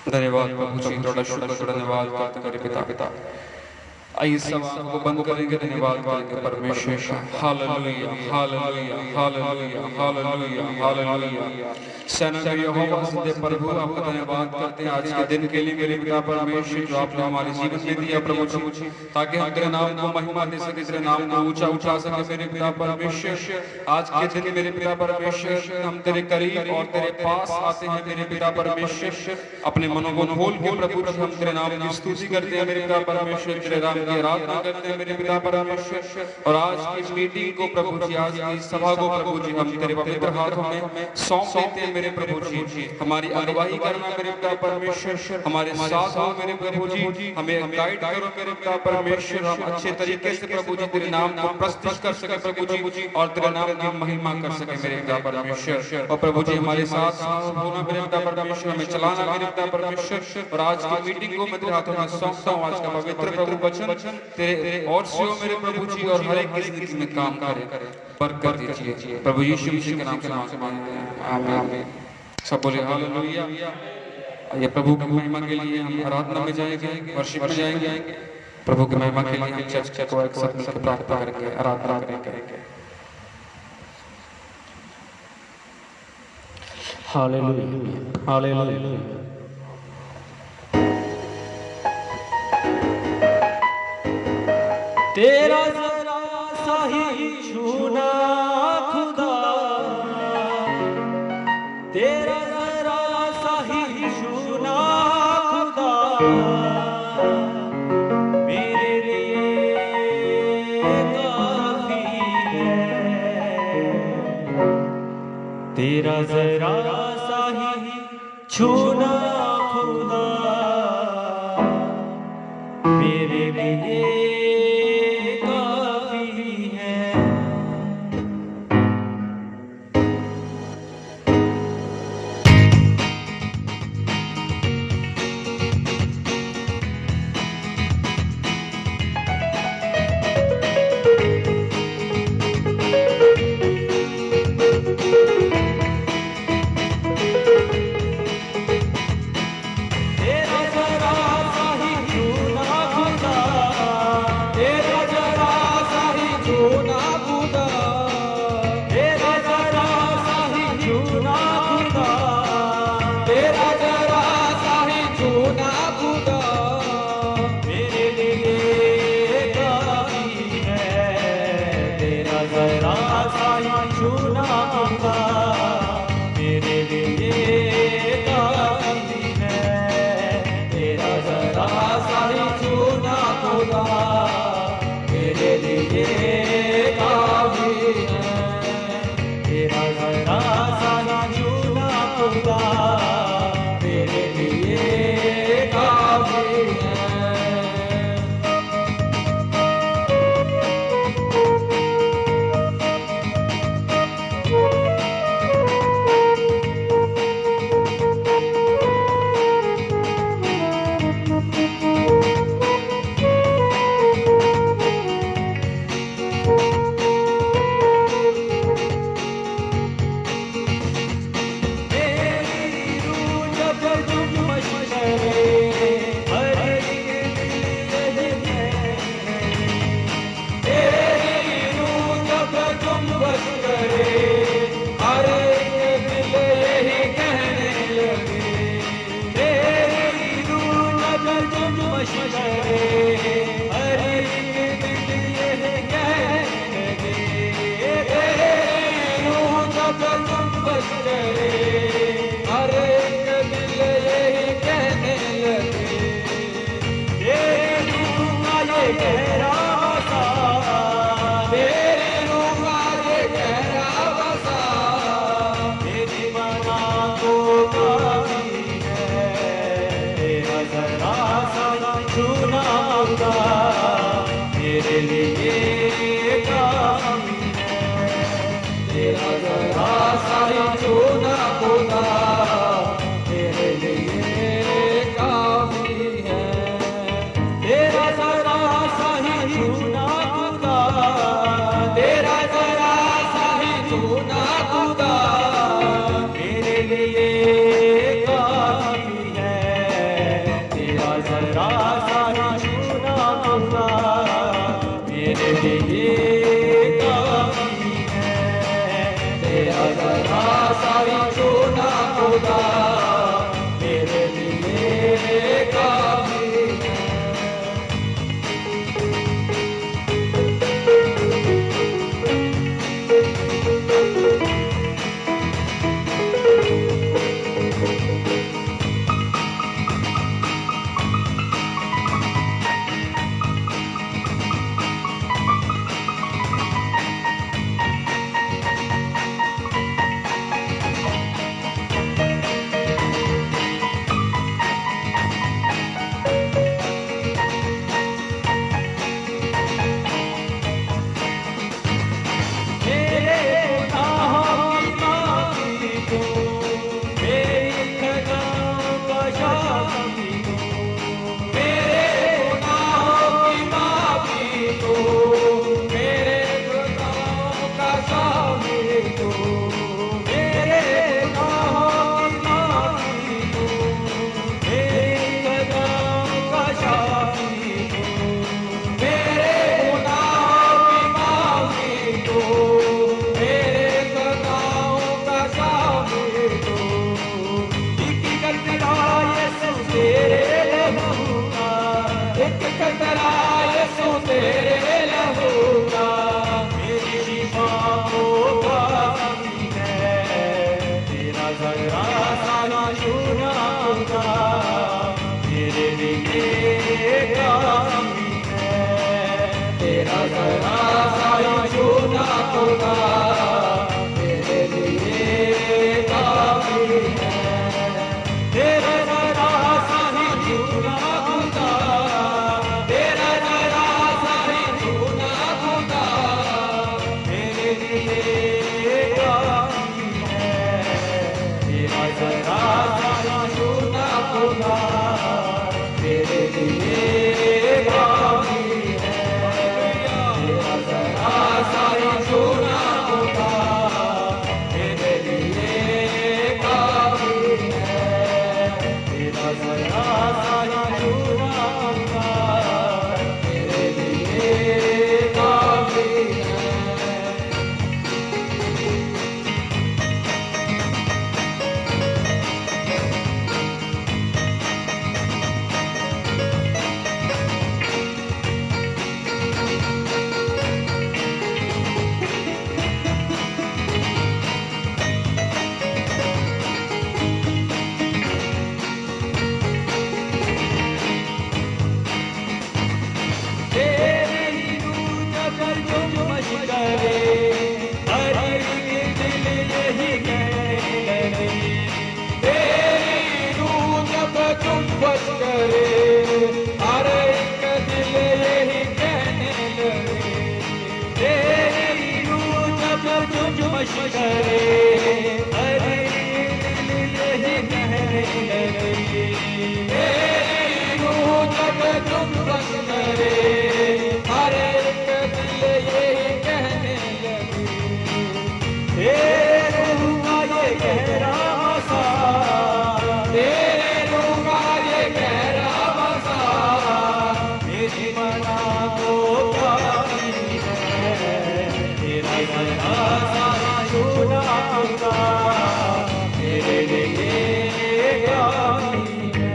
धन्यवाद प्रभु जी, थोड़ा शुक्र थोड़ा धन्यवाद करते मेरे पिता पिता। आइए सब आंखों को बंद करेंगे, धन्यवाद करेंगे परमेश्वर का। Hallelujah hallelujah hallelujah hallelujah hallelujah. सेना के यहोवा जिंदे प्रभु, आपका धन्यवाद करते हैं आज के दिन के लिए मेरे पिता परमेश्वर, जो आपने हमारे जीवन में दिया प्रभु जी, ताकि हम तेरे नाम को महिमा दे सके, तेरे नाम को ऊंचा उठा सके मेरे पिता परमेश्वर। आज के दिन मेरे पिता परमेश्वर हम तेरे करीब और तेरे पास आते हैं मेरे पिता परमेश्वर। अपने मनों को खोल के प्रभु जी हम तेरे नाम की स्तुति करते हैं मेरे पिता परमेश्वर, तेरे नाम की आराधना करते हैं मेरे पिता परमेश्वर। और आज की मीटिंग को प्रभु जी, आज की सभा को प्रभु जी हम तेरे पवित्र हाथों में सौंप देते हैं मेरे प्रभु जी। हमारी अगुवाई करना मेरे पिता परमेश्वर, हमारे साथ हो मेरे प्रभु जी, हमें गाइड करो मेरे पिता परमेश्वर। हम अच्छे तरीके से प्रभु जी तेरे नाम को प्रस्तुत कर सके प्रभु जी, और तेरे नाम की महिमा कर सके मेरे पिता परमेश्वर। और प्रभु जी हमारे साथ होना मेरे पिता परमेश्वर, हमें चलाना मेरे पिता परमेश्वर। और आज की मीटिंग को मैं तेरे हाथों में सौंपता हूँ। आज का पवित्र प्रभु वचन तेरे और से हो मेरे प्रभु जी, और हर एक की जिंदगी में काम करे, बरकत दीजिए प्रभु यीशु मसीह के नाम से मांगते हैं, आमीन। सब बोले हालेलुया। ये प्रभु की महिमा के लिए हम आराधना में जाएंगे, वर्शिप में जाएंगे। प्रभु की महिमा के लिए हम चर्च को एक साथ मिलकर प्रार्थना करेंगे, आराधना करेंगे। Hallelujah hallelujah. तेरा जरा सा ही छूना खुदा, तेरा जरा सा ही छूना खुदा, मेरे लिए काफी है। तेरा जरा सा ही छूना खुदा, मेरे लिए तेरा जरा सा कतरा यीशु तेरे लहू का मेरी शिफा को काफी है, तेरा जरा सा छूना खुदा मेरे लिए काफी है, तेरा जरा सा छूना खुदा मेरे लिए काफी है। तेरा जरा सा छूना खुदा, तेरा जरा सा छूना खुदा मेरे लिए काफी है, तेरा जरा सा छूना खुदा मेरे लिए काफी है। तेरा जरा सा छूना खुदा मेरे लिए काफी है। तेरा जरा सा छूना खुदा मेरे लिए काफी है। तेरी रूह पर जो मश करे, हर एक दिल यही कहने लगे, तेरी रूह जब चुंबश करे हर एक दिल यही कहने लगे। तेरी रूह जब मश करे, हर एक दिल यही कहने लगे, तेरी रूह जब चुंबश करे हर एक दिल यही कहने लगे। तेरे रूह का ये गहरा मसा, तेरे रूह का ये गहरा मसा मेरी मना को काफी है, तेरा जरा सा छूना खुदा मेरे लिए काफी है,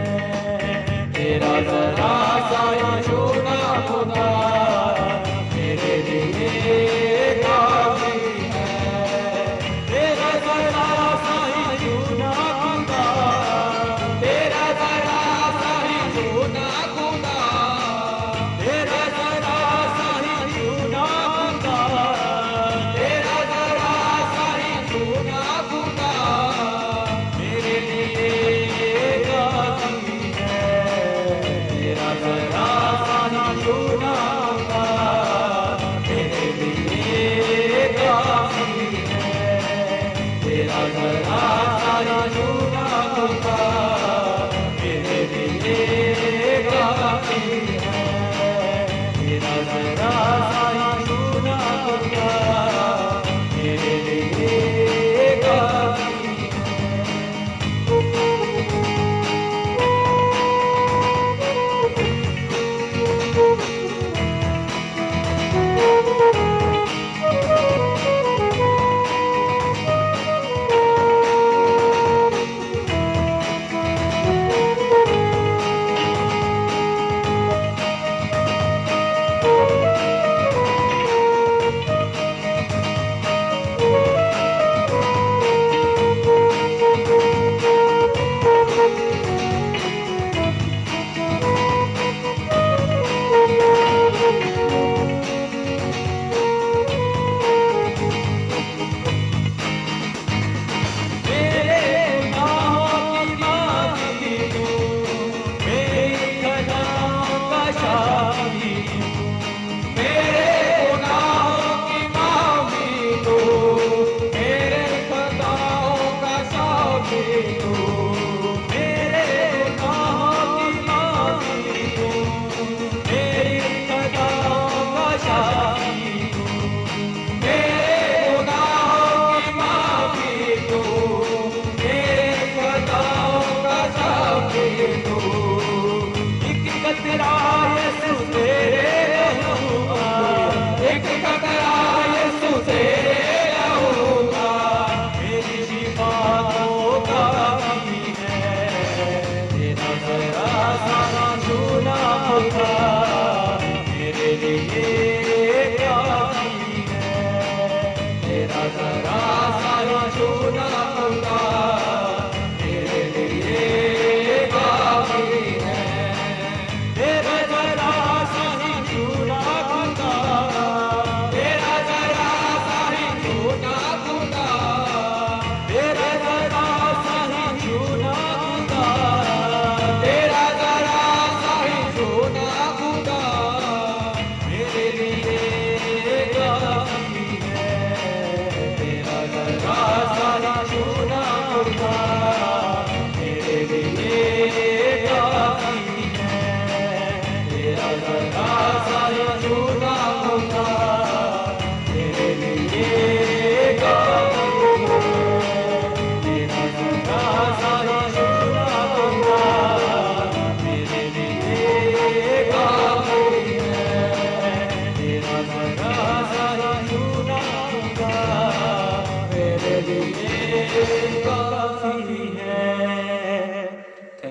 तेरा जरा सा छूना खुदा मेरे लिए काफी है, तेरा जरा सा छूना खुदा तेरा जरा सा छूना खुदा तेरा जरा सा छूना खुदा तेरा जरा सा छूना खुदा मेरे लिए काफी है, तेरा जरा सा छूना खुदा मेरे लिए काफी है, तेरा जरा सा छूना खुदा मेरे लिए काफी है, तेरा जरा सा छूना खुदा मेरे लिए काफी मेरे गुनाहों की माफी तू, मेरी खताओं का शाफी तू, मेरे गुनाहों की माफी दो मेरे खताओं का साफी दो मेरे गुनाहों की माफी तू, मेरी खताओं का शाफी तू, मेरे गुनाहों की माफी दो मेरे खताओं का साफी दो एक कतरा यीशु तेरे लहू का, एक कतरा यीशु तेरे लहू का मेरी शिफा को काफी है, तेरा जरा सा छूना खुदा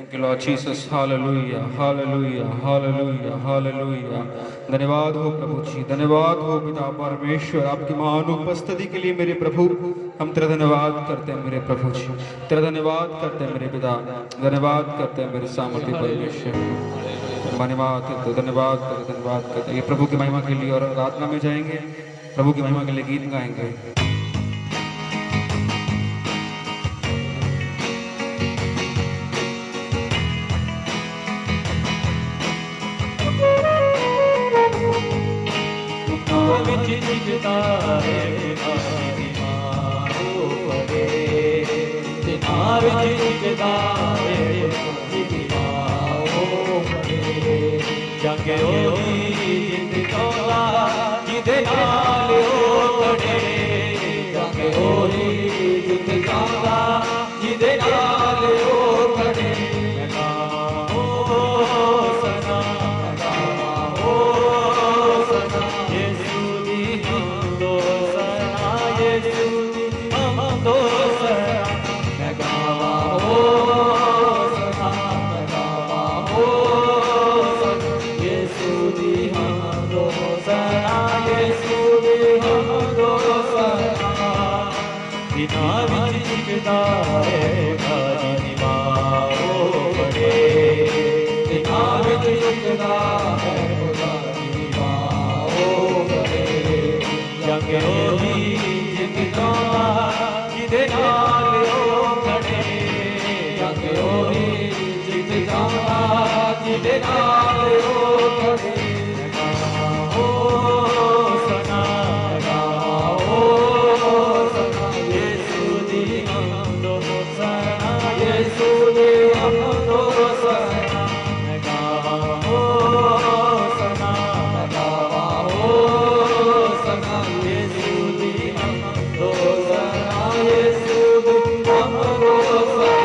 thank you Lord Jesus, hallelujah hallelujah hallelujah hallelujah. धन्यवाद हो प्रभु जी, धन्यवाद हो पिता परमेश्वर, आपकी महान उपस्थिति के लिए मेरे प्रभु। हम तेरा धन्यवाद करते हैं मेरे प्रभु जी, तेरा धन्यवाद करते हैं मेरे पिता, धन्यवाद करते हैं मेरे सामर्थ्य परमेश्वर। धन्यवाद करते, धन्यवाद करते, धन्यवाद करते। ये प्रभु की महिमा के लिए और आराधना में जाएंगे, प्रभु की महिमा के लिए गीत गाएंगे। जंगे होगी जित चौला जिदे नाल ओ खड़े, जंगे होगी जित चौला जिदे नाल ओ खड़े। ओ सना ओ सना यीशु दी हम दो सना, यीशु दी हम दो सना। मैं गावा ओ सना, मैं गावा ओ सना, यीशु दी हम दो सना, यीशु दी हम दो सना। बिना विच जिंदा है भारी निभाओ बड़े, बिना विच जिंदा है भारी निभाओ बड़े। जंग होगी जिंदा जिदे नाल ओ खड़े, जंग होगी जिंदा जिदे नाल ओ खड़े। ओ सना गाओ सना, यीशु दी हम दो सना, यीशु दी हम दो सना। मैं गाओ सना, मैं गाओ सना, यीशु दी हम दो सना, यीशु दी हम दो सना।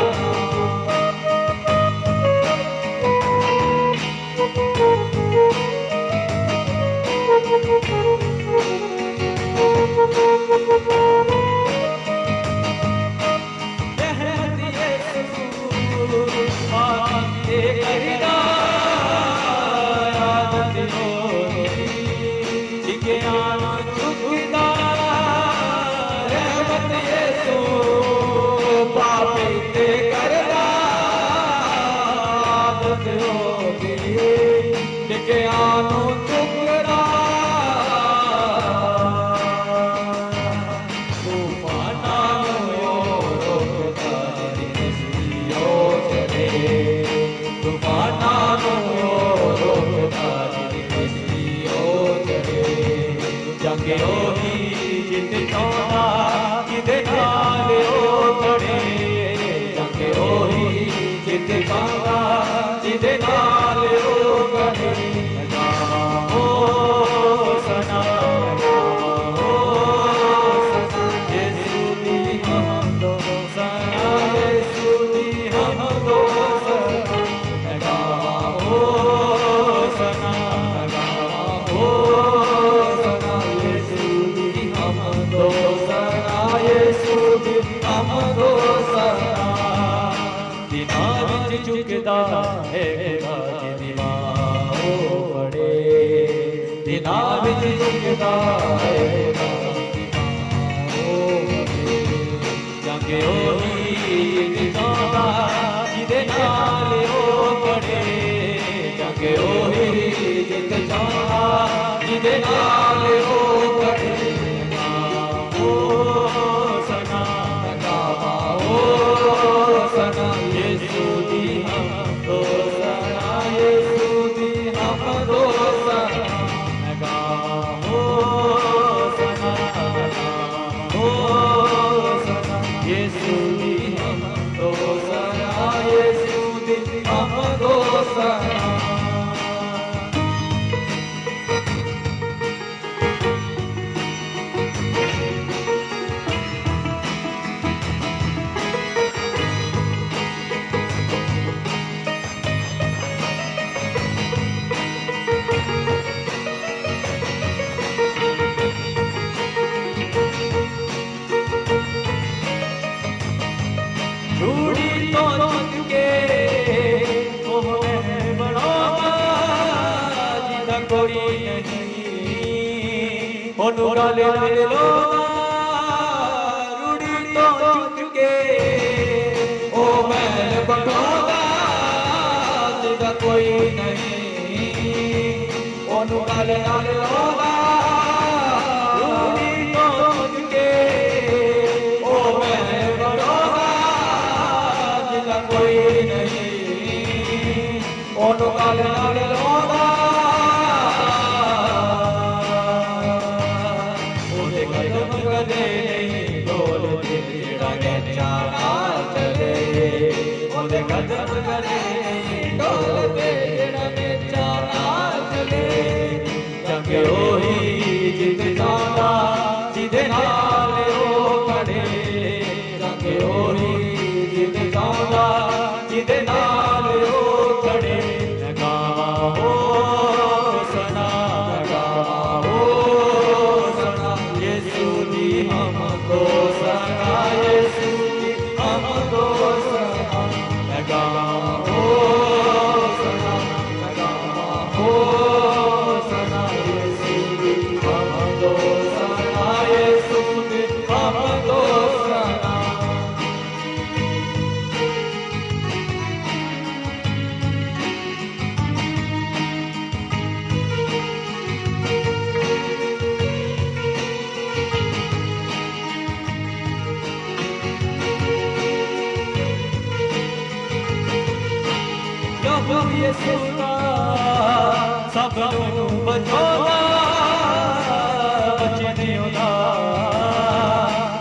जंगे होगी जित चौला जिदे नाल ओ खड़े, जंगे होगी जित चौला जिदे नाल ओ खड़े। ओ सना ओ सना, यीशु दी हम दो सना, यीशु दी हम दो सना। ओ सना ओ सना, यीशु दी हम दो सना, यीशु दी हम दो सना। दिना विच झुकदा है खुदा दी निभाओ बड़े, दिना विच झुकदा है खुदा दी निभाओ बड़े। जंगे होगी जित चौला जिदे नाल ओ खड़े, जंगे होगी जित चौला जिदे नाल ओ खड़े। ओ सना गाओ सना, यीशु दी हम दो सना, यीशु दी हम दो सना। मैं गाओ सना गाओ सना, यीशु दी हम दो सना, यीशु दी हम दो सना। रूड़ी तो चुके कोई नहीं ओनू गल नाल लोगा रूड़ी तो चुक के ओ मैल बटोगा जिदा कोई नहीं ओनू गल नाल लोगा रूड़ी तो चुक के ओ मैल बटोगा जिदा कोई नहीं ओनू गल नाल लोगा ओदे कदम कदे नहीं बोलदे जेड़ा गैचा नाल चले ओदे कदम कदे नहीं बोलदे जेड़ा गैचा नाल चले जगे ओही जित जांदा जिदे नाल ओ खड़े जगे ओही जित जांदा जिदे नाल ओ खड़े लगाओ सना लगाओ सना यीशु दी हमको सना यीशु दी हमको सना लगाओ सना लगाओ सना यीशु दी हमको सना यीशु दी हमको सना प्रभु यीशु दा सब नूं बचाउंदा बचे ने ओदा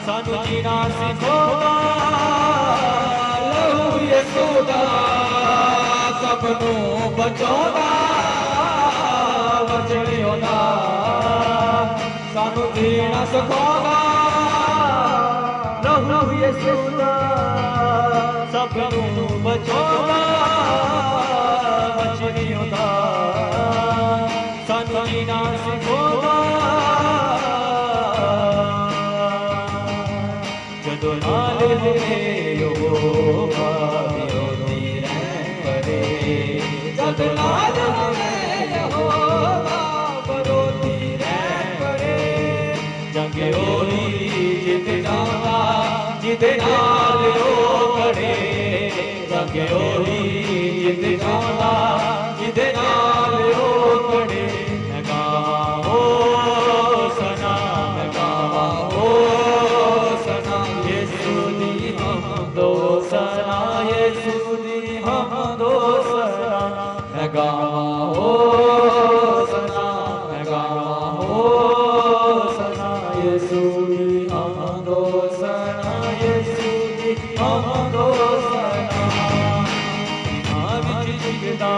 सानू जीना सिखाउंदा प्रभु यीशु दा सब नूं बचाउंदा बचे ने ओदा सानू जीना सिखाउंदा प्रभु यीशु दा सब नूं बचाउंदा बचनियों दा सानू जीना सिखाउंदा जदों नाल होवे यहोवा विरोधी रहम करे जदों नाल होवे यहोवा विरोधी रहम करे जंगे ओही जित जांदा जिदे नाल ओ खड़े जंगे ओही जित जांदा जिदे नाल ओ खड़े लगाओ सना लगाओ सना यीशु दी हमदो सना यीशु दी हमदो सना लगाओ सना लगाओ सना यीशु दी हमदो सना यीशु दी हमदो सना विच झुकदा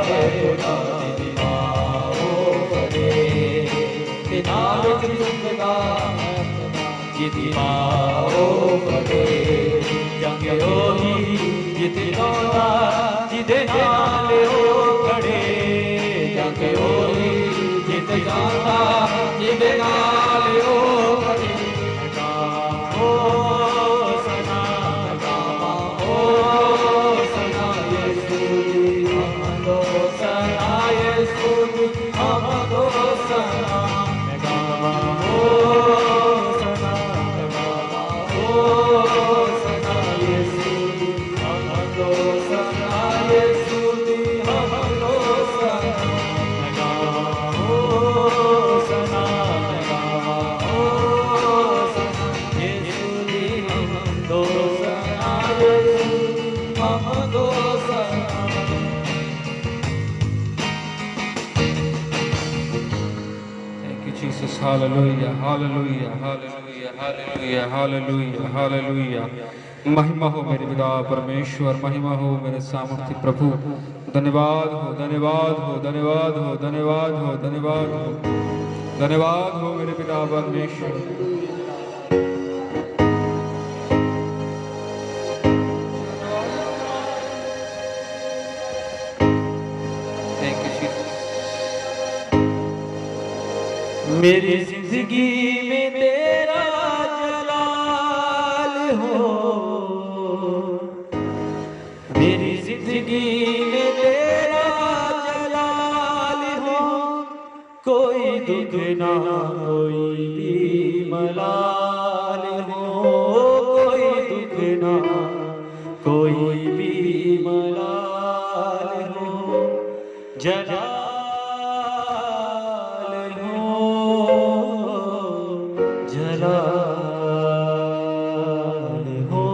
है खुदा दी माओ करे तिना विच झुकदा है जिदी माओ करे जंगे ओही जित जांदा जिदे नाल ओ खड़े जंगे ओही जित जांदा जिदे नाल ओ खड़े लगाओ सना लगाओ सना यीशु दी हमदो सना यीशु दी हमदो सना लगाओ सना लगाओ सना यीशु दी हमदो सना यीशु दी हमदो सना लगाओ सना लगाओ सना यीशु दी हमदो सना यीशु दी हमदो सना Thank you, Jesus. Hallelujah, hallelujah, hallelujah, hallelujah, hallelujah, hallelujah. महिमा हो मेरे पिता परमेश्वर, महिमा हो मेरे सामर्थ्य प्रभु। धन्यवाद हो, धन्यवाद हो, धन्यवाद हो, धन्यवाद हो, धन्यवाद हो, धन्यवाद हो मेरे पिता परमेश्वर। Thank you, Jesus. मेरी जिंदगी में तेरा जलाल हो, मेरी जिंदगी में तेरा जलाल हो, दुख ना कोई भी मलाल हो, कोई दुख ना कोई भी मलाल हो, जलाल हो, जलाल हो।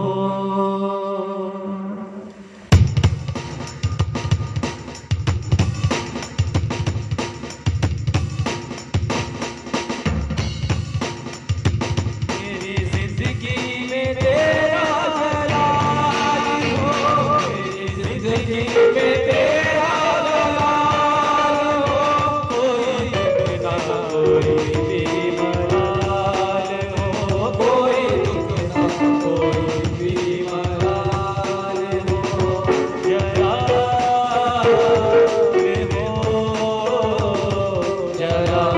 मेरी जिंदगी में तेरा जलाल हो, मेरी जिंदगी में तेरा जलाल हो, कोई दुख ना कोई भी मलाल हो, कोई दुख ना कोई भी मलाल हो, जलाल हो, जलाल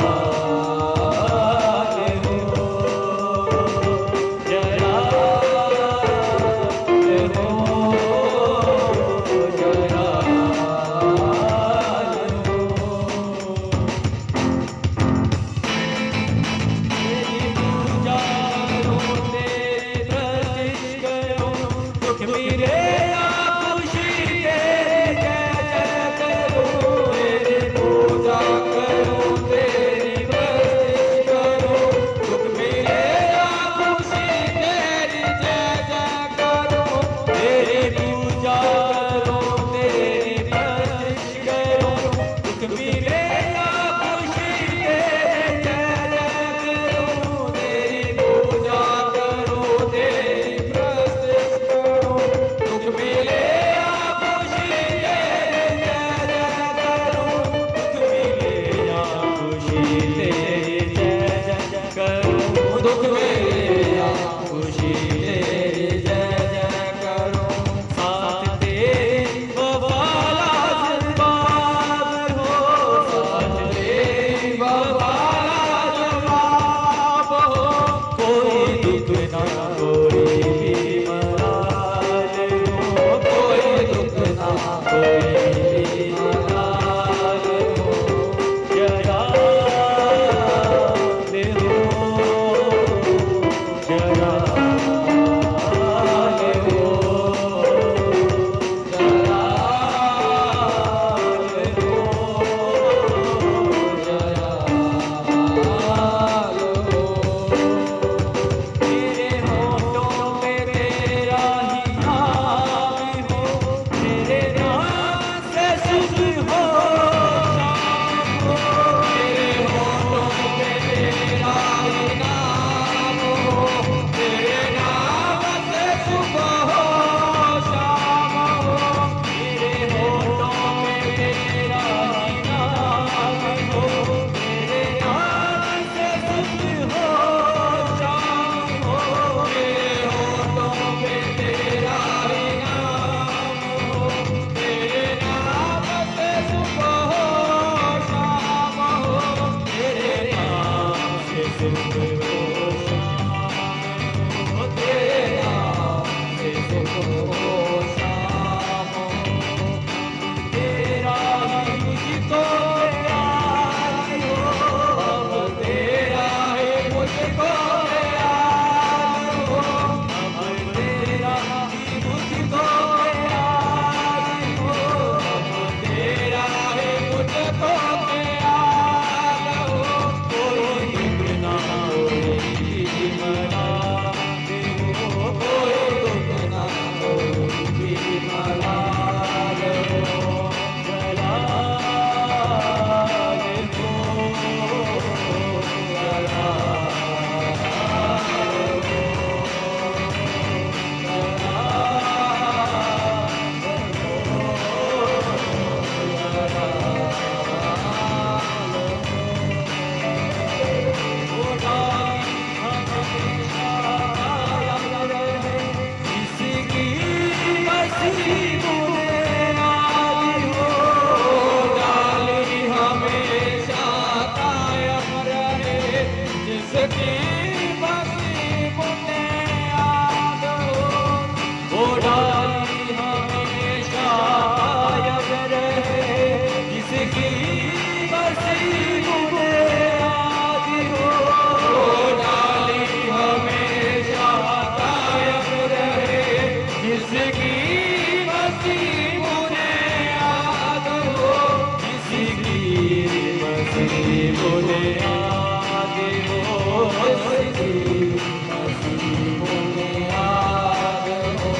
मसीहों में याद हो।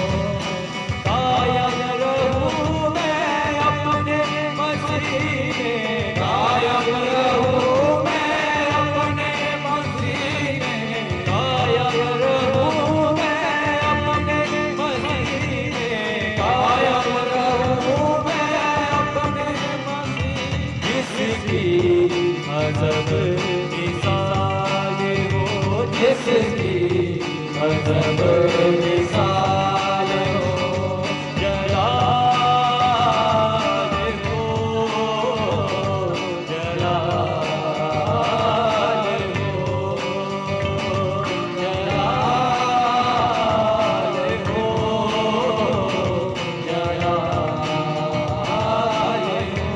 कायम रहूं मैं अपने मसीह में, कायम रहूं मैं अपने मसीह में, कायम रहूं मैं अपने मसीह में, कायम रहूं मैं अपने मसीह। जिसकी अजब मिसाल हो, जिसकी अजब मिसाल हो, जलाल हो, जलाल हो, जलाल हो, जलाल हो।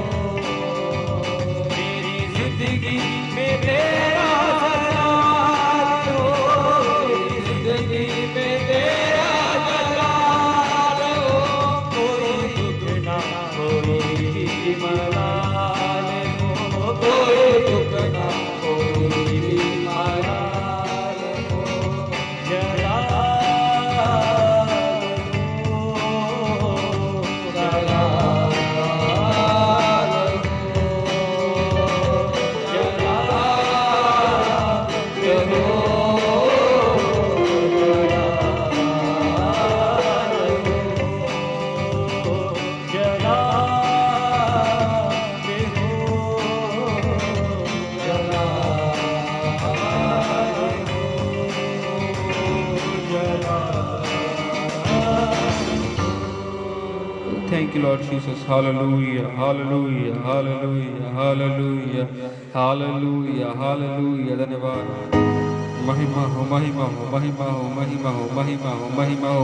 मेरी जिंदगी में तेरा जलाल हो, मेरी जिंदगी में तेरा जलाल हो। कोई दुख ना कोई मलाल हो, कोई दुख ना कोई मलाल हो, जलाल हो, जलाल Thank you, Lord Jesus. Hallelujah, hallelujah, hallelujah, hallelujah, hallelujah, hallelujah. धन्यवाद। महिमा हो, महिमा हो, महिमा हो, महिमा हो, महिमा हो, महिमा हो।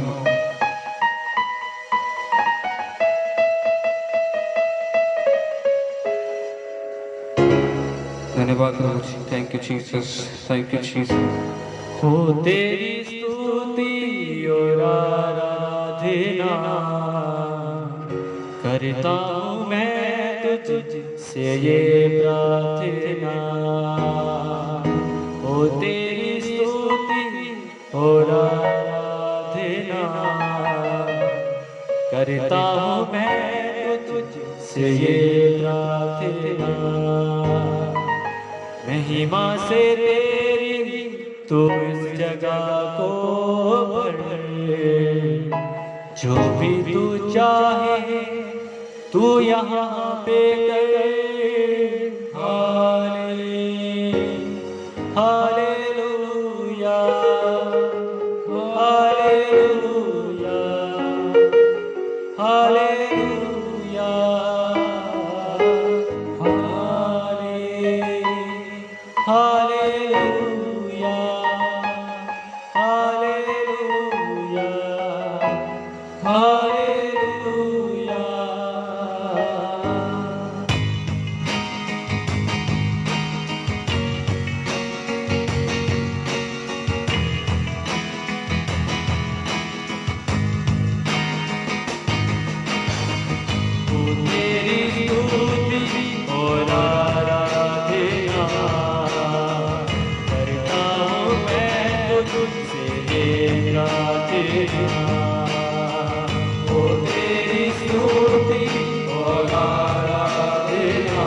धन्यवाद प्रभु जी। Thank you, Jesus. Thank you, Jesus. हो तेरी स्तुति और आराधना करता हूँ मैं तुझसे ये प्रार्थना। हो तेरी स्तुति और आराधना करता हूँ मैं तुझसे ये प्रार्थना। महिमा से तेरी तू इस जगह को भर, जो भी तू चाहे तू यहाँ पे कर। Hallelujah, hallelujah, hallelujah, hallelujah, hallelujah, hallelujah, hallelujah. तेरी स्तुति और आराधना करता हूँ मैं तुझसे ये प्रार्थना। ओ तेरी स्तुति और आराधना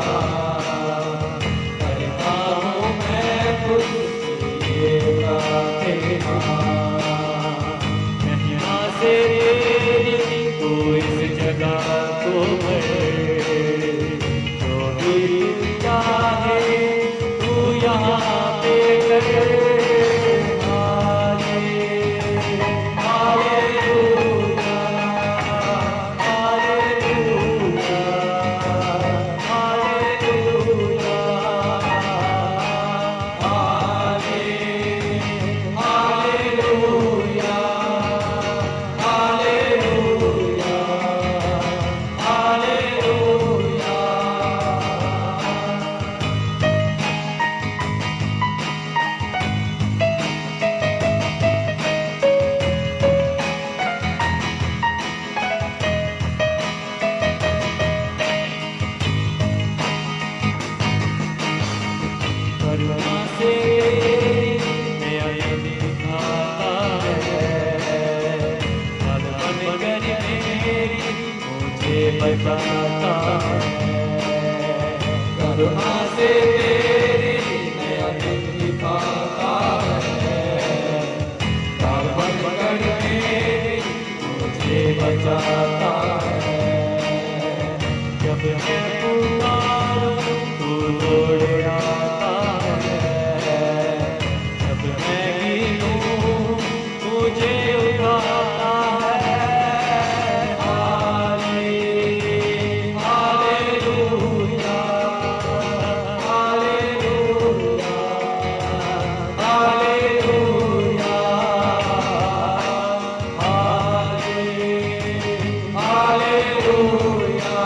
करता हूँ मैं तुझसे ये प्रार्थना। महिमा से तेरी तू इस जगह को भर, जो भी तू चाहे तू यहाँ पे कर। हालेलुया, हालेलुया, बचाता है। करुणा से तेरी नया दिन दिखाता है। पावन करके मुझे बचाता है। जब मैं पुकारूं तू दौड़ आता है। जब मैं गिरूं मुझे उठाता है। हालेलुया, हालेलुया, हालेलुया, हालेलुया,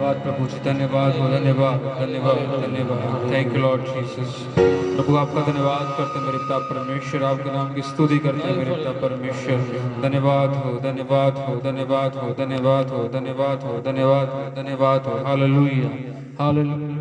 धन्यवाद प्रभु जी, धन्यवाद हो, धन्यवाद धन्यवाद धन्यवाद। Thank you Lord Jesus. प्रभु आपका धन्यवाद करते हैं मेरे पिता परमेश्वर, आपके नाम की स्तुति करते हैं मेरे पिता परमेश्वर। धन्यवाद हो, धन्यवाद हो, धन्यवाद हो, धन्यवाद हो, धन्यवाद हो, धन्यवाद हो, धन्यवाद हो। Hallelujah hallelujah.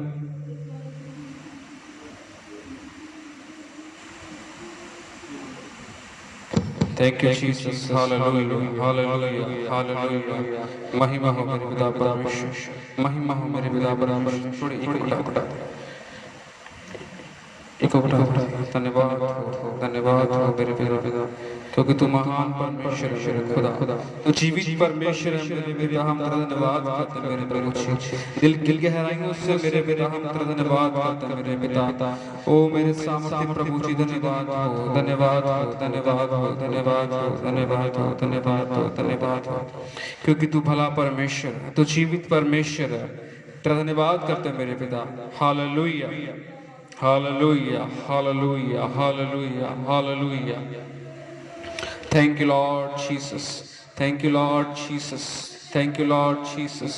Thank you Jesus, hallelujah, hallelujah, hallelujah। महिमा हो मेरे पिता परमेश्वर, महिमा हो मेरे पिता परमेश्वर। थोड़ी एक उठा धन्यवाद हो, धन्यवाद हो मेरे पिता, क्योंकि तू महान परमेश्वर है मेरे खुदा, तू जीवित परमेश्वर है मेरे पिता। हम तेरा धन्यवाद करते हैं मेरे प्रभु जी, दिल गहराइयों से मेरे पिता हम तेरा धन्यवाद करते हैं मेरे पिता। ओ मेरे सामर्थ्य प्रभु जी धन्यवाद हो, धन्यवाद हो, धन्यवाद हो, धन्यवाद हो, धन्यवाद हो, धन्यवाद हो, धन्यवाद हो, क्योंकि तू भला परमेश्वर है, तू जीवित परमेश्वर है। तेरा धन्यवाद करते हैं मेरे पिता। Hallelujah Hallelujah, hallelujah, hallelujah, hallelujah। Thank you Lord Jesus, thank you Lord Jesus, thank you Lord Jesus।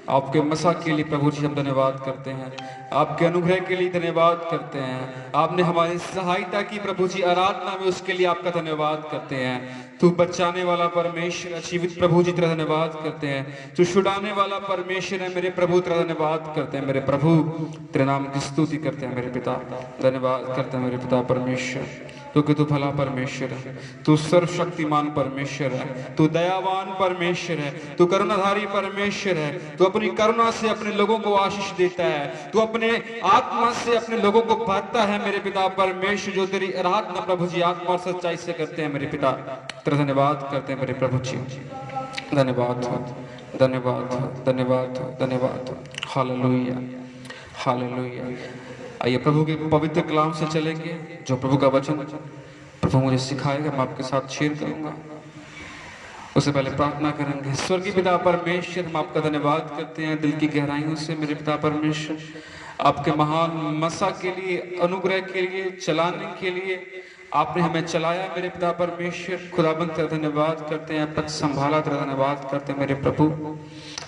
आपके मसा के लिए प्रभु जी हम धन्यवाद करते हैं, आपके अनुग्रह के लिए धन्यवाद करते हैं। आपने हमारी सहायता की प्रभु जी आराधना में, उसके लिए आपका धन्यवाद करते हैं। तू बचाने वाला परमेश्वर जीवित प्रभु जी तेरा धन्यवाद करते हैं। तू छुड़ाने वाला परमेश्वर है मेरे प्रभु, तेरा धन्यवाद करते हैं मेरे प्रभु। तेरे नाम की स्तुति करते हैं मेरे पिता, धन्यवाद करते हैं मेरे पिता परमेश्वर, क्योंकि तू भला परमेश्वर है, तू सर्वशक्तिमान परमेश्वर है, तू दयावान परमेश्वर है, तू करुणाधारी परमेश्वर है। तू अपनी करुणा से अपने लोगों को आशीष देता है, तू अपने आत्मा से अपने लोगों को भरता है मेरे पिता परमेश्वर। जो तेरी आराधना प्रभु जी आत्मा और सच्चाई से करते हैं मेरे पिता, तेरा धन्यवाद करते हैं मेरे प्रभु जी। धन्यवाद हो, धन्यवाद हो, धन्यवाद हो, धन्यवाद हो। Hallelujah hallelujah. आइए प्रभु के पवित्र कलाम से चलेंगे, जो प्रभु का वचन प्रभु मुझे सिखाएगा मैं आपके साथ शेयर करूंगा। उससे पहले प्रार्थना करेंगे। स्वर्गीय पिता परमेश्वर, हम आपका धन्यवाद करते हैं दिल की गहराइयों से मेरे पिता परमेश्वर, आपके महान मसा के लिए, अनुग्रह के लिए, चलाने के लिए आपने हमें चलाया मेरे पिता परमेश्वर। खुदाबंद तेरा धन्यवाद करते हैं, पथ संभाला तेरा धन्यवाद करते हैं मेरे प्रभु।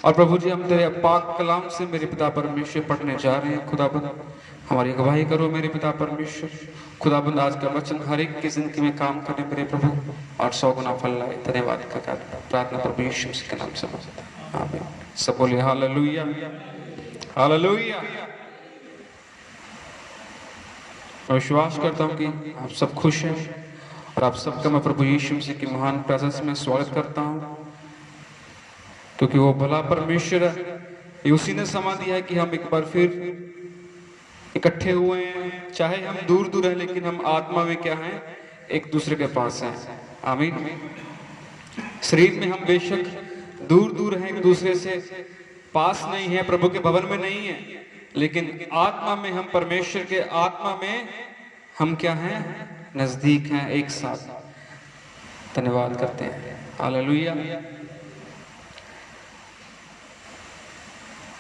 और प्रभु जी हम तेरे पाक कलाम से मेरे पिता परमेश्वर पढ़ने जा रहे हैं। खुदाबंद हमारी अगुवाई करो मेरे पिता परमेश्वर। खुदाबंद आज का वचन हर एक की जिंदगी में काम करे मेरे प्रभु, और 100 गुना फल लाए। धन्यवाद का प्रार्थना प्रभु यीशु मसीह के नाम से मांगता हूं, आमीन। सब बोलिए हालेलुया हालेलुया। मैं विश्वास करता हूं कि आप सब खुश हैं, और आप सबका मैं प्रभु यीशु मसीह की महान प्रेजेंस में स्वागत करता हूं, क्योंकि वो भला परमेश्वर है। ये उसी ने समा दिया है कि हम एक बार फिर इकट्ठे हुए हैं। चाहे हम दूर दूर हैं, लेकिन हम आत्मा में क्या हैं, एक दूसरे के पास हैं। आमीन। शरीर में हम बेशक दूर दूर हैं, एक दूसरे से पास नहीं है, प्रभु के भवन में नहीं है, लेकिन आत्मा में हम परमेश्वर के आत्मा में हम क्या हैं, नजदीक हैं, एक साथ। धन्यवाद करते हैं। हालेलुया।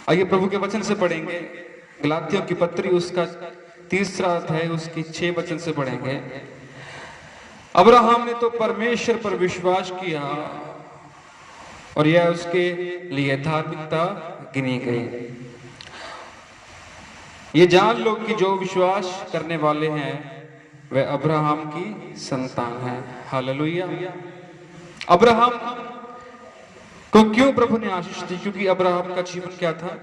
आइए प्रभु के वचन से पढ़ेंगे। गलातियों की पत्री उसका 3रा अध्याय उसकी 6 वचन से पढ़ेंगे। अब्राहम ने तो परमेश्वर पर विश्वास किया, और यह उसके लिए धार्मिकता गिनी गई। ये जान लो कि जो विश्वास करने वाले हैं वे अब्राहम की संतान है। हालेलुया। अब्राहम को क्यों प्रभु ने आशीष दी? क्योंकि अब्राहम का जीवन क्या था,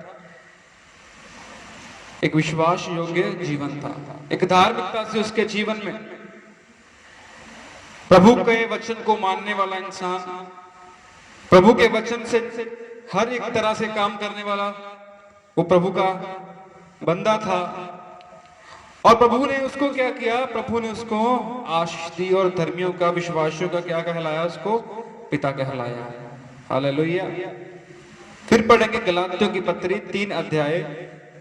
एक विश्वास योग्य जीवन था, एक धार्मिकता से उसके जीवन में प्रभु के वचन को मानने वाला इंसान, प्रभु के वचन से हर एक तरह से काम करने वाला वो प्रभु का बंदा था। और प्रभु ने उसको क्या किया, प्रभु ने उसको आशीष दी, और धर्मियों का, विश्वासियों का क्या कहलाया, उसको पिता कहलाया। हालेलुया। फिर पढ़ेंगे गलातियों की पत्री 3 अध्याय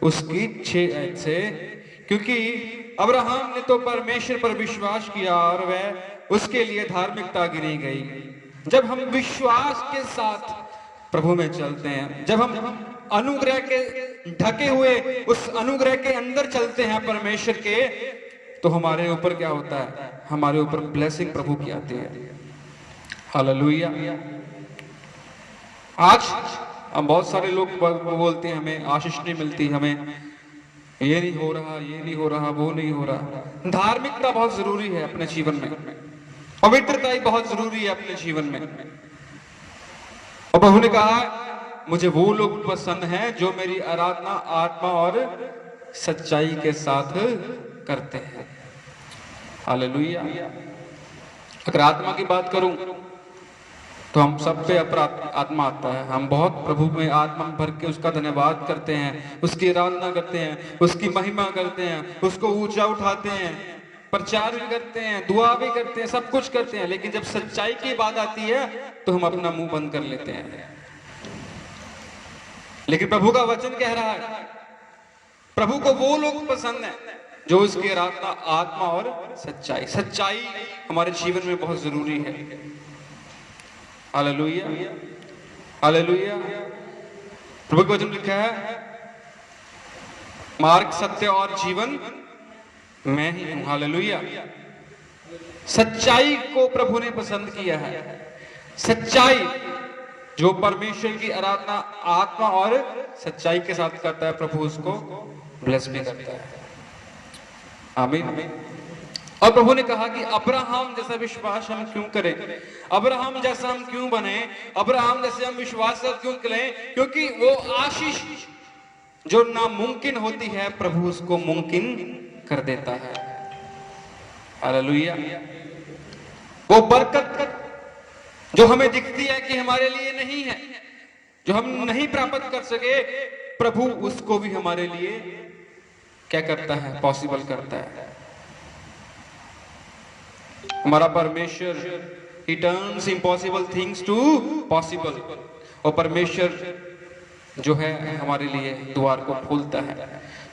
उसकी 6 आयत से। क्योंकि अब्राहम ने तो परमेश्वर पर विश्वास किया, और वह उसके लिए धार्मिकता गिनी गई। जब हम विश्वास के साथ प्रभु में चलते हैं, जब हम अनुग्रह के ढके हुए उस अनुग्रह के अंदर चलते हैं परमेश्वर के, तो हमारे ऊपर क्या होता है, हमारे ऊपर ब्लेसिंग प्रभु की आती है। हालेलुया। आज हम बहुत सारे लोग बोलते हैं हमें आशीष नहीं मिलती, हमें ये नहीं हो रहा, ये नहीं हो रहा, वो नहीं हो रहा। धार्मिकता बहुत जरूरी है अपने जीवन में, पवित्रता ही बहुत जरूरी है अपने जीवन में। और प्रभु ने कहा मुझे वो लोग पसंद हैं जो मेरी आराधना आत्मा और सच्चाई के साथ करते हैं। हालेलुया। अगर आत्मा की बात करूं तो हम सब पे आत्मा आता है। हम बहुत प्रभु में आत्मा भर के उसका धन्यवाद करते हैं, उसकी आराधना करते हैं, उसकी महिमा करते हैं, उसको ऊंचा उठाते हैं, प्रचार भी करते हैं, दुआ भी करते हैं, सब कुछ करते हैं। लेकिन जब सच्चाई की बात आती है तो हम अपना मुंह बंद कर लेते हैं। लेकिन प्रभु का वचन कह रहा है प्रभु को वो लोग पसंद हैं जो उसकी आराधना आत्मा और सच्चाई, सच्चाई हमारे जीवन में बहुत जरूरी है। Hallelujah, hallelujah. प्रभु का वचन लिखा है मार्ग, सत्य और जीवन मैं ही हूं। हालेलुया। सच्चाई को प्रभु ने पसंद किया है। सच्चाई जो परमेश्वर की आराधना आत्मा और सच्चाई के साथ करता है, प्रभु उसको ब्लेस भी करता है। आमीन। और प्रभु ने कहा कि अब्राहम जैसा विश्वास हम क्यों करें, अब्राहम जैसा हम क्यों बने, अब्राहम जैसे हम विश्वास क्यों करें, क्योंकि वो आशीष जो नामुमकिन होती है प्रभु उसको मुमकिन कर देता है। हालेलुया। वो बरकत जो हमें दिखती है कि हमारे लिए नहीं है, जो हम नहीं प्राप्त कर सके, प्रभु उसको भी हमारे लिए क्या करता है, पॉसिबल करता है। हमारा परमेश्वर ही turns impossible things to possible. और परमेश्वर जो है हमारे लिए द्वार को खोलता है,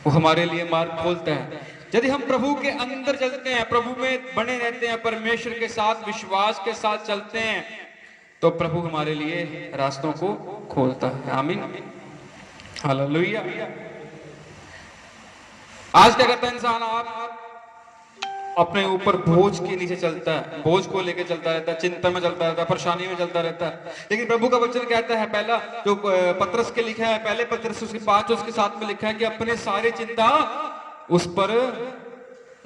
वो हमारे लिए मार्ग खोलता है। यदि हम प्रभु के अंदर चलते हैं, प्रभु में बने रहते हैं, परमेश्वर के साथ विश्वास के साथ चलते हैं, तो प्रभु हमारे लिए रास्तों को खोलता है। आमीन, हालेलुया। आज क्या करता है इंसान, आप अपने ऊपर बोझ के नीचे चलता है, बोझ को लेकर चलता रहता है, चिंता में चलता रहता है, परेशानी में चलता रहता है। लेकिन प्रभु का वचन कहता है, पहला जो पत्रस के लिखा है, पहले पत्रस उसके 5 उसके 7 में लिखा है कि अपने सारी चिंता उस पर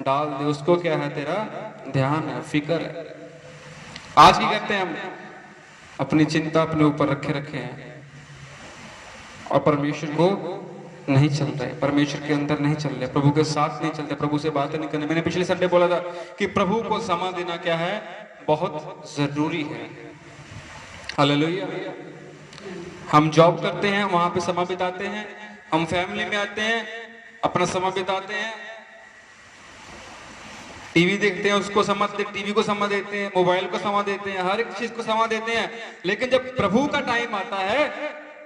डाल दे, उसको क्या है, तेरा ध्यान है, फिक्र है। आज की करते हैं हम, अपनी चिंता अपने ऊपर रखे हैं और परमेश्वर को नहीं चल रहे, परमेश्वर के अंदर नहीं चल रहे, प्रभु के साथ नहीं चलते, प्रभु से बातें नहीं करने। मैंने पिछले संडे बोला था कि प्रभु को समय देना क्या है, बहुत जरूरी है। हालेलुया। हम जॉब करते हैं, वहां पे समय बिताते हैं, हम फैमिली में आते हैं, अपना समय बिताते हैं, टीवी देखते हैं, उसको समय, टीवी को समय देते हैं, मोबाइल को समय देते हैं, हर एक चीज को समय देते हैं। लेकिन जब प्रभु का टाइम आता है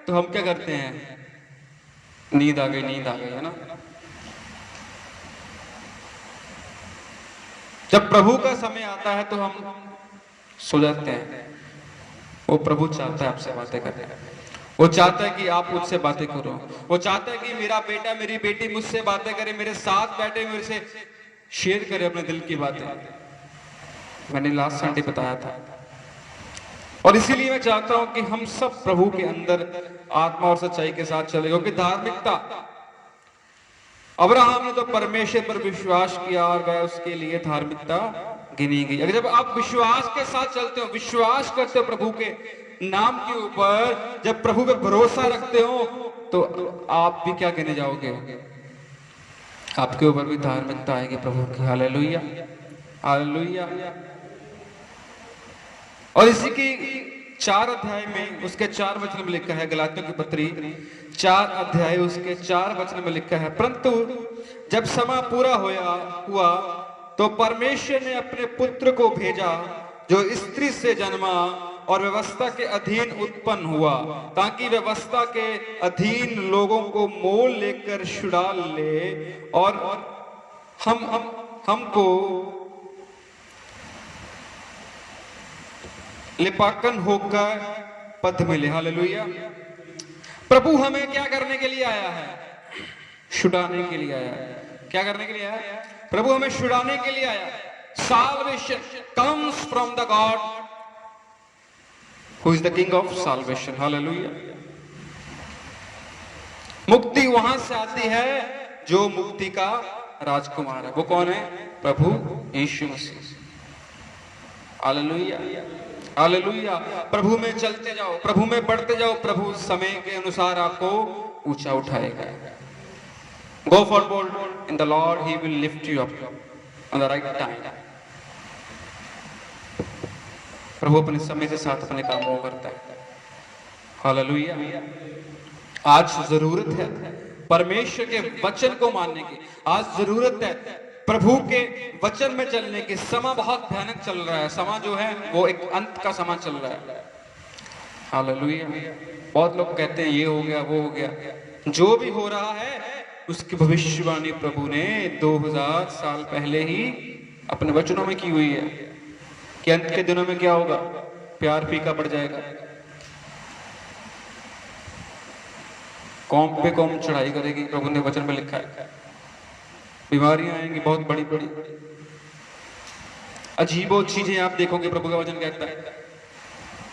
तो हम क्या करते हैं, नींद आ गई, नींद आ गई, है ना। जब प्रभु का समय आता है तो हम सो जाते हैं। वो प्रभु चाहता है आपसे बातें करने, वो चाहता है कि आप मुझसे बातें करो, वो चाहता है कि मेरा बेटा मेरी बेटी मुझसे बातें करे, मेरे साथ बैठे, मेरे से शेयर करे अपने दिल की बातें। मैंने लास्ट संडे बताया था। और इसीलिए मैं चाहता हूं कि हम सब प्रभु के अंदर आत्मा और सच्चाई के साथ चले, क्योंकि धार्मिकता, अब्राहम ने तो परमेश्वर पर विश्वास किया और वह उसके लिए धार्मिकता गिनी गई। अगर जब आप विश्वास के साथ चलते हो, विश्वास करते हो प्रभु के नाम के ऊपर, जब प्रभु पे भरोसा रखते हो, तो आप भी क्या गिने जाओगे, आपके ऊपर भी धार्मिकता आएगी प्रभु की। Hallelujah, hallelujah. और इसी की 4 अध्याय में उसके 4 वचन में लिखा है, गलातियों की पत्री 4 अध्याय उसके 4 वचन में लिखा है, परंतु जब समय पूरा हुआ तो परमेश्वर ने अपने पुत्र को भेजा जो स्त्री से जन्मा और व्यवस्था के अधीन उत्पन्न हुआ, ताकि व्यवस्था के अधीन लोगों को मोल लेकर छुड़ा ले और हमको लिपाकन होकर पद मिले। हालेलुया। प्रभु हमें क्या करने के लिए आया है, छुड़ाने के लिए आया है। क्या करने के लिए आया है, प्रभु हमें छुड़ाने के लिए आया है। Salvation comes from the God who is the King of salvation. Hallelujah. मुक्ति वहां से आती है जो मुक्ति का राजकुमार है। वो कौन है? प्रभु यीशु मसीह। Hallelujah, hallelujah. प्रभु में चलते जाओ, प्रभु में बढ़ते जाओ, प्रभु समय के अनुसार आपको ऊंचा उठाएगा। Go forward in the Lord, he will lift you up on the right time. प्रभु अपने समय के साथ अपने कामों को करता है। हालेलुया। आज जरूरत है परमेश्वर के वचन को मानने की, आज जरूरत है प्रभु के वचन में चलने की। समय बहुत भयानक चल रहा है, समय जो है वो एक अंत का समय चल रहा है। हालेलुया। बहुत लोग कहते हैं ये हो गया वो हो गया, जो भी हो रहा है उसकी भविष्यवाणी प्रभु ने 2000 साल पहले ही अपने वचनों में की हुई है कि अंत के दिनों में क्या होगा, प्यार फीका पड़ जाएगा, कौम पे कौम चढ़ाई करेगी, प्रभु ने वचन में लिखा है। बीमारियां आएंगी बहुत बड़ी बड़ी, अजीबो चीजें आप देखोगे, प्रभु का वचन कहता है।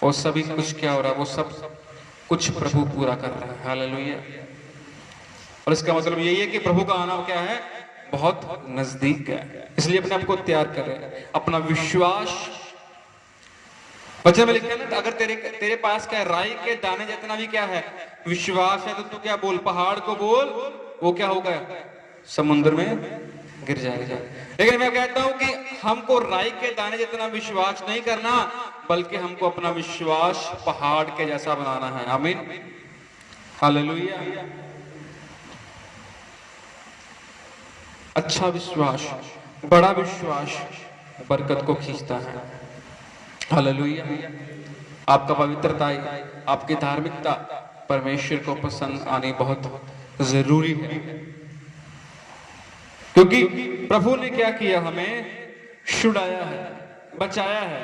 और सभी कुछ क्या हो रहा है, वो सब कुछ प्रभु पूरा कर रहा है। हालेलुया। और इसका मतलब यही है कि प्रभु का आना क्या है, बहुत नजदीक है। इसलिए अपने आप को तैयार कर रहे हैं, अपना विश्वास। वचन में लिखा है ना, अगर तेरे पास क्या है, राई के दाने जितना भी क्या है विश्वास है, तो तू क्या बोल, पहाड़ को बोल, वो क्या होगा, समुद्र में गिर जाएगा। लेकिन मैं कहता हूं कि हमको राई के दाने जितना विश्वास नहीं करना, बल्कि हमको अपना विश्वास पहाड़ के जैसा बनाना है। आमीन, हालेलुया। अच्छा विश्वास, बड़ा विश्वास बरकत को खींचता है। हालेलुया। आपका पवित्रता, आपकी धार्मिकता परमेश्वर को पसंद आनी बहुत जरूरी है, क्योंकि प्रभु ने क्या किया, हमें छुड़ाया है, बचाया है।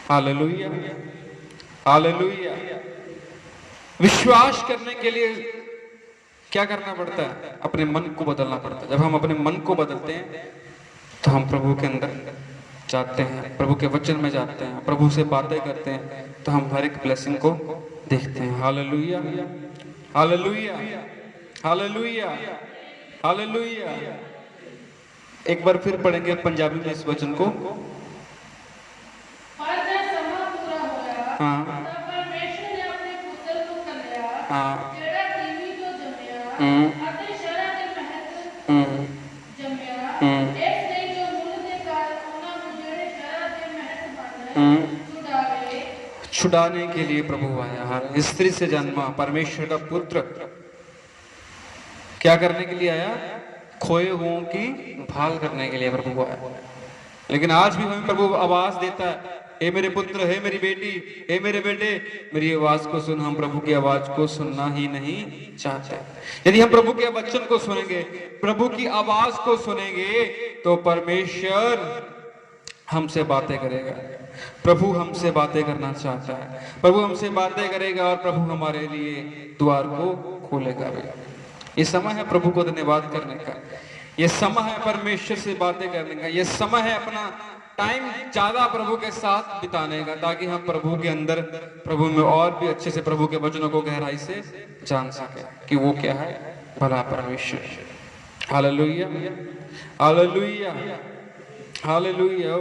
Hallelujah, hallelujah. विश्वास करने के लिए क्या करना पड़ता है, अपने मन को बदलना पड़ता है। जब हम अपने मन को बदलते हैं तो हम प्रभु के अंदर जाते हैं, प्रभु के वचन में जाते हैं, प्रभु से बातें करते हैं, तो हम हर एक ब्लेसिंग को देखते हैं। Hallelujah, hallelujah, hallelujah, hallelujah. एक बार फिर पढ़ेंगे पंजाबी में इस वचन को। हाँ, हाँ, छुड़ाने के लिए प्रभु आया। हर स्त्री से जन्मा परमेश्वर का पुत्र क्या करने के लिए आया, खोए हुओं की भाल करने के लिए प्रभु आया। लेकिन आज भी हमें प्रभु आवाज देता है, हे मेरे पुत्र, हे मेरी बेटी, हे मेरे बेटे, मेरी आवाज को सुन। हम प्रभु की आवाज को सुनना ही नहीं चाहते। यदि हम प्रभु के वचन को सुनेंगे, प्रभु की आवाज को सुनेंगे, तो परमेश्वर हमसे बातें करेगा। प्रभु हमसे बातें करना चाहता है, प्रभु हमसे बातें करेगा और प्रभु हमारे लिए द्वार को खोलेगा। ये समय है प्रभु को धन्यवाद करने का, ये समय है परमेश्वर से बातें करने का, ये समय है अपना टाइम ज्यादा प्रभु के साथ बिताने का, ताकि हम प्रभु के अंदर, प्रभु में और भी अच्छे से प्रभु के वचनों को गहराई से जान सके कि वो क्या है, भला परमेश्वर। Hallelujah, hallelujah, hallelujah.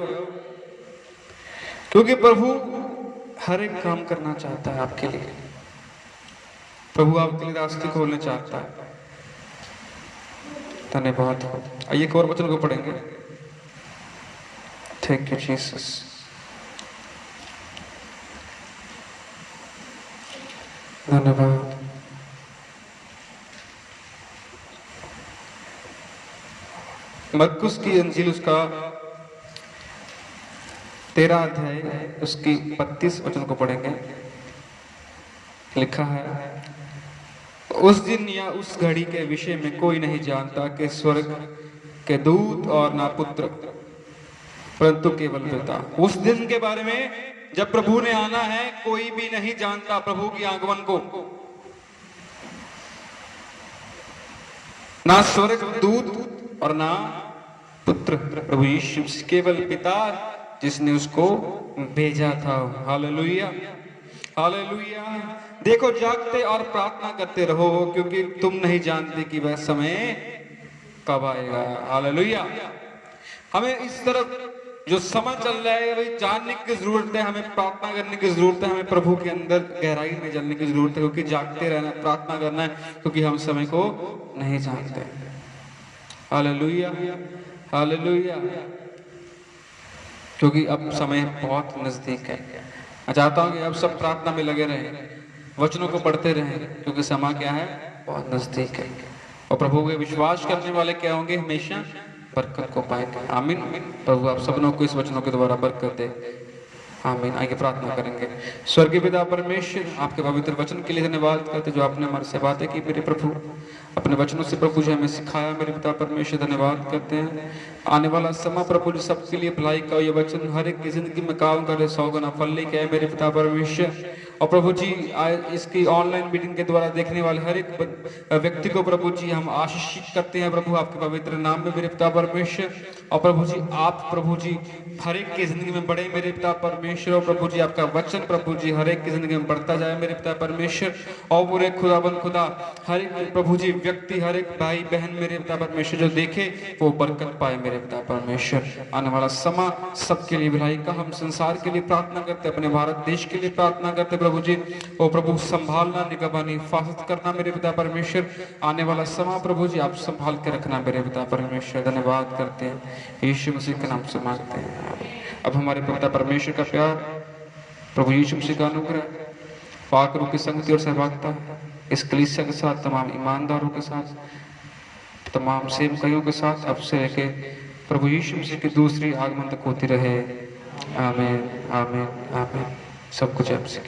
क्योंकि प्रभु हर एक काम करना चाहता है आपके लिए, प्रभु आपके लिए रास्ते खोलने चाहता है। धन्यवाद। आइए एक और वचन को पढ़ेंगे। Thank you Jesus. धन्यवाद। मरकुस की अंजील उसका 13 अध्याय उसकी 32 वचन को पढ़ेंगे। लिखा है, उस दिन या उस घड़ी के विषय में कोई नहीं जानता कि स्वर्ग के दूत और ना पुत्र, परंतु केवल पिता। उस दिन के बारे में जब प्रभु ने आना है, कोई भी नहीं जानता प्रभु की आगमन को, ना स्वर्ग दूत और ना पुत्र, प्रभु यीशु, केवल पिता जिसने उसको भेजा था। हालेलुया। हालेलुया। देखो जागते और प्रार्थना करते रहो, क्योंकि तुम नहीं जानते कि वह समय कब आएगा। हालेलुया। हमें इस तरफ जो समय चल रहा है भाई जानने की जरूरत है, हमें प्रार्थना करने की जरूरत है, हमें प्रभु के अंदर गहराई में जलने की जरूरत है, क्योंकि जागते रहना, प्रार्थना करना है, क्योंकि हम समय को नहीं जानते। Hallelujah, hallelujah. क्योंकि अब समय बहुत नजदीक है। मैं चाहता हूं कि अब सब प्रार्थना में लगे रहें, वचनों को पढ़ते रहें, क्योंकि समय क्या है, बहुत नजदीक है। और प्रभु के विश्वास करने वाले क्या होंगे, हमेशा बरकत को पाएंगे। आमीन। प्रभु आप सबनों को इस वचनों के द्वारा बरकत दे। आमीन। आइए प्रार्थना करेंगे। स्वर्गीय पिता परमेश्वर, आपके पवित्र वचन के लिए धन्यवाद करते, जो आपने हमारे से बातें की मेरे प्रभु, अपने वचनों से प्रभु जी हमें सिखाया मेरे पिता परमेश्वर, धन्यवाद करते हैं। आने वाला समय प्रभु जी सबके लिए भलाई का ये वचन हर एक की जिंदगी में काम करे, 100 गुना फल लेके आए मेरे पिता परमेश्वर। और प्रभु जी इसकी ऑनलाइन मीटिंग के द्वारा देखने वाले हर एक व्यक्ति को प्रभु जी हम आशीषित करते हैं प्रभु आपके पवित्र नाम में मेरे पिता परमेश्वर। और प्रभु जी आप प्रभु जी हर एक की जिंदगी में बढ़े मेरे पिता परमेश्वर। और प्रभु जी आपका वचन प्रभु जी हर एक की जिंदगी में बढ़ता जाए मेरे पिता परमेश्वर। और पूरे खुदाबंद खुदा हर एक प्रभु जी व्यक्ति, हर एक भाई बहन मेरे पिता परमेश्वर जो देखे वो बरकत पाए मेरे पिता परमेश्वर। आने वाला समय सबके लिए भलाई का हम संसार के लिए प्रार्थना करते, अपने भारत देश के लिए प्रार्थना करते प्रभु जी। ओ प्रभु संभालना, निगरानी, हिफाजत करना मेरे पिता परमेश्वर। आने वाला समय प्रभु जी आप संभाल के रखना मेरे पिता परमेश्वर। धन्यवाद करते हैं, यीशु मसीह के नाम से मांगते हैं। अब हमारे पिता परमेश्वर का प्यार, प्रभु यीशु मसीह का अनुग्रह, पाक रूह की संगति और सहभागिता इस कलीसिया के साथ, तमाम ईमानदारों के साथ, तमाम सेवकाइयों के साथ अब से लेके प्रभु यीशु मसीह की दूसरी आगमन तक होती रहे। आमीन, आमीन, आमीन। सब कुछ आपसे